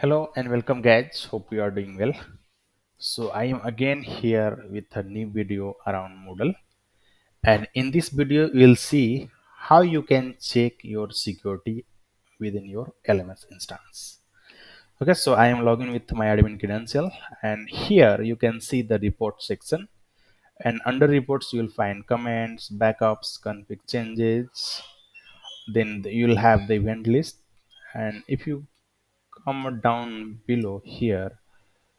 Hello and welcome guys. Hope you are doing well. So I am again here with a new video around Moodle, and in this video you will see how you can check your security within your LMS instance. Okay, so I am logging with my admin credential, and here you can see the report section, and under reports you will find comments, backups, config changes. Then you'll have the event list, and if you come down below here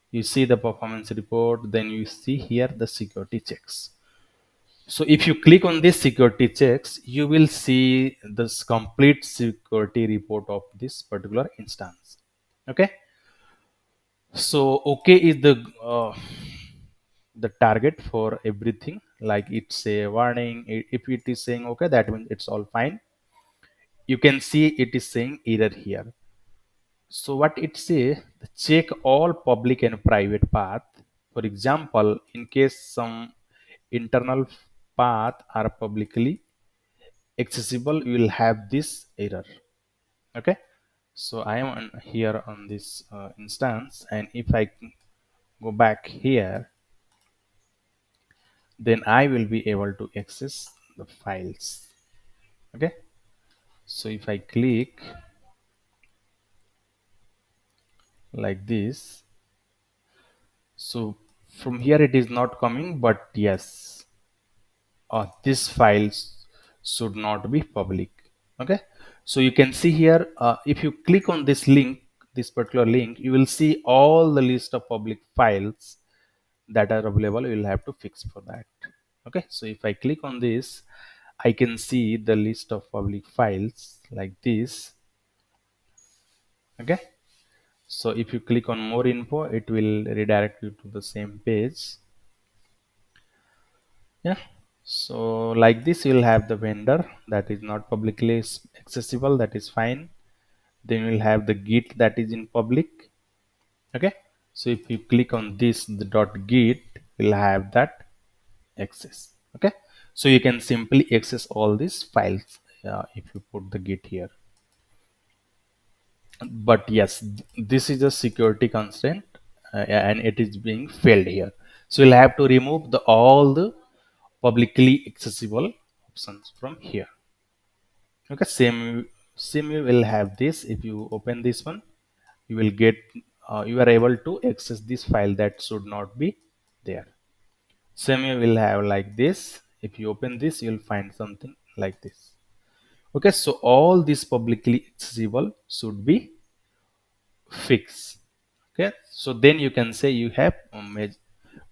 you see the performance report, then you see here the security checks. So if you click on this security checks, you will see this complete security report of this particular instance. Okay, so okay is the target for everything, like it's a warning. If it is saying okay, that means it's all fine. You can see it is saying error here. So what it says, check all public and private path. For example, in case some internal path are publicly accessible, you will have this error. Okay. So I am here on this instance, and if I go back here, then I will be able to access the files. Okay. So if I click like this, so from here it is not coming, but yes, this files should not be public. Okay, so you can see here, if you click on this link, this particular link, you will see all the list of public files that are available. You will have to fix for that. Okay, so if I click on this, I can see the list of public files like this. Okay, so if you click on more info, it will redirect you to the same page. Yeah, so like this you'll have the vendor that is not publicly accessible, that is fine. Then you'll have the git that is in public. Okay, so if you click on this, the .git will have that access. Okay, so you can simply access all these files if you put the git here. But yes, this is a security constraint, and it is being failed here. So you'll have to remove the all the publicly accessible options from here. Okay, same you will have this. If you open this one, you will get you are able to access this file that should not be there. Same you will have like this. If you open this, you'll find something like this. Okay, so all this publicly accessible should be fixed. Okay, so then you can say you have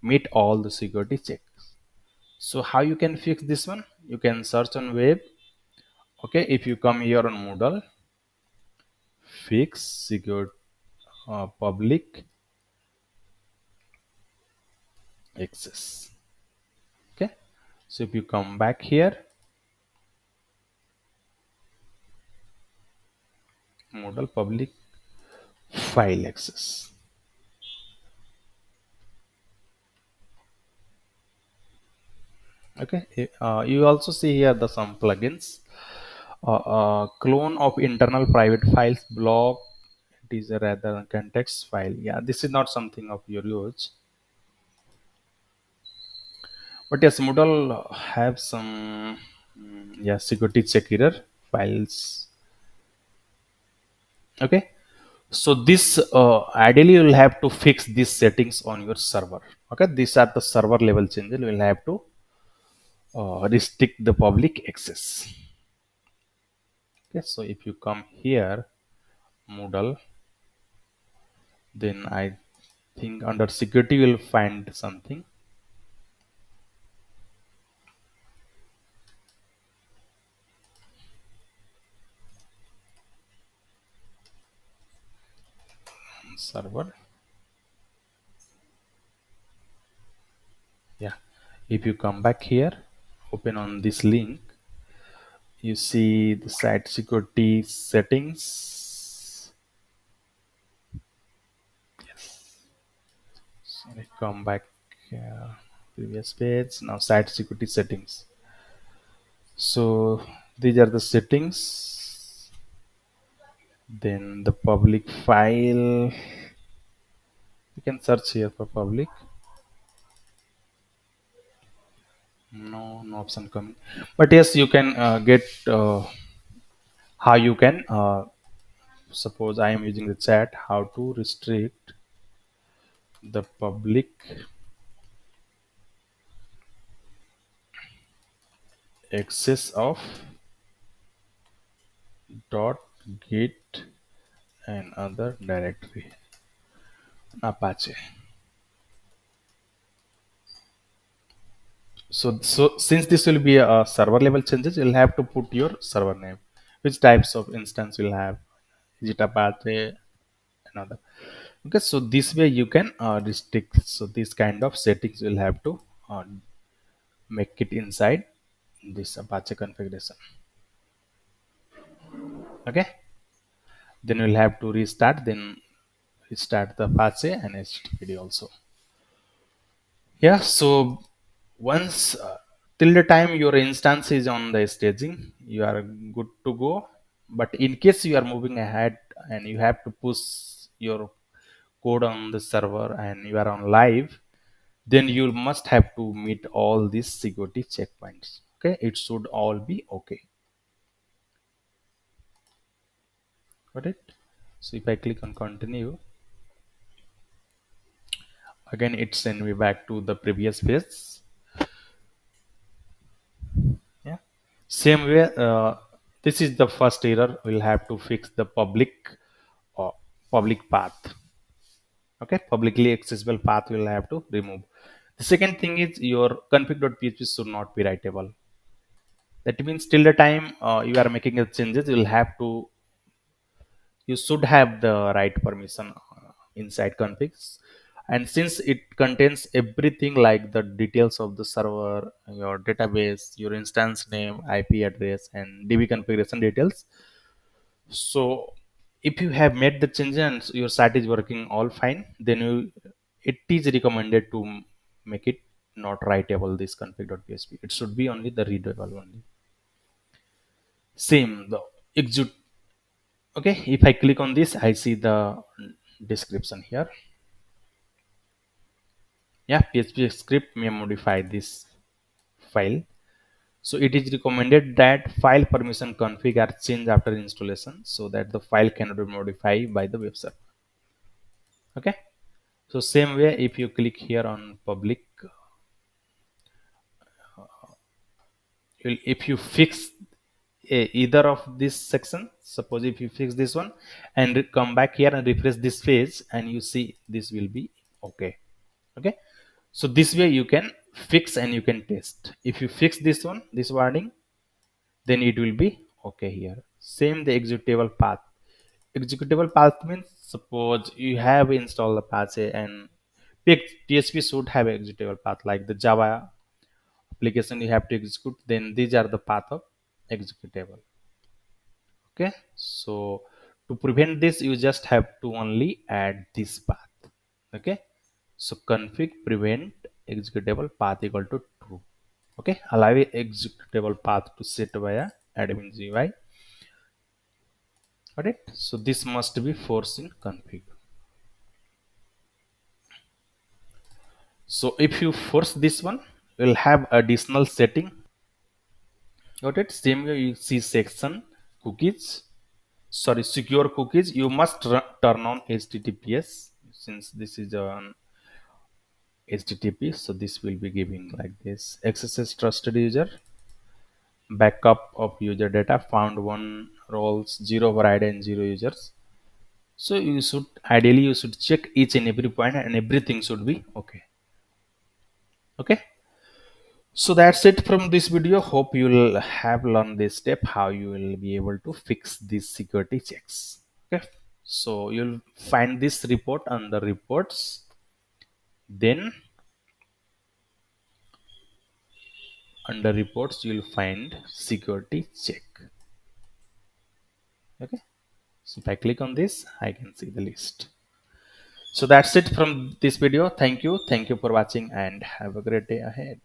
meet all the security checks. So how you can fix this one? You can search on web. Okay, if you come here on Moodle, fix secure public access. Okay, so if you come back here, Moodle public file access. Okay, you also see here the some plugins. Clone of internal private files block. It is a rather context file. Yeah, this is not something of your use. But yes, Moodle have some yeah, security check error files. Okay, so this ideally you will have to fix these settings on your server. Okay, these are the server level changes. You will have to restrict the public access. Okay, so if you come here, Moodle, then I think under security you will find something. Server. Yeah, if you come back here, open on this link, you see the site security settings. So I come back previous page. Now site security settings. So these are the settings Then the public file, you can search here for public. No option coming, but yes, you can get how you can suppose I am using the chat, how to restrict the public access of dot git and other directory Apache. So since this will be a server level changes, you'll have to put your server name, which types of instance will have, is it Apache, another. Okay, so this way you can restrict. So this kind of settings will have to uh, make it inside this Apache configuration. Okay, then we'll have to restart, then restart the Apache and HTTPD also. Yeah, so once till the time your instance is on the staging, you are good to go. But in case you are moving ahead and you have to push your code on the server and you are on live, then you must have to meet all these security checkpoints. Okay, it should all be okay. Got it? So if I click on continue, again it send me back to the previous page. Yeah, same way, this is the first error. We'll have to fix the uh, public path. Okay, publicly accessible path will have to remove. The second thing is your config.php should not be writable. That means till the time you are making the changes, you should have the right permission inside configs. And since it contains everything like the details of the server, your database, your instance name, IP address, and DB configuration details, so if you have made the change and your site is working all fine, then it is recommended to make it not writable, this config.php. It should be only the readable only. Same the execute. Okay, if I click on this, I see the description here. Yeah, PHP script may modify this file. So it is recommended that file permission config are changed after installation so that the file cannot be modified by the web server. Okay, so same way, if you click here on public, if you fix either of this section, suppose if you fix this one and come back here and refresh this page, and you see this will be okay. Okay, so this way you can fix and you can test. If you fix this one, this warning, then it will be okay here. Same the executable path. Executable path means suppose you have installed Apache and PHP should have executable path like the Java application you have to execute, then these are the path of executable. Okay, so to prevent this, you just have to only add this path. Okay, so config prevent executable path equal to true. Okay, allow executable path to set via admin GUI. Got it? So this must be forced in config. So if you force this one, you'll have additional setting. Got it? Same way you see section cookies. Sorry, secure cookies. You must turn on HTTPS since this is on HTTP. So this will be giving like this: XSS trusted user, backup of user data, found one roles, zero override, and zero users. So you should ideally you should check each and every point, and everything should be okay. Okay. So that's it from this video. Hope you'll have learned this step how you will be able to fix these security checks. Okay. So you'll find this report under reports. Then under reports you'll find security check. Okay. So if I click on this, I can see the list. So that's it from this video. Thank you. Thank you for watching and have a great day ahead.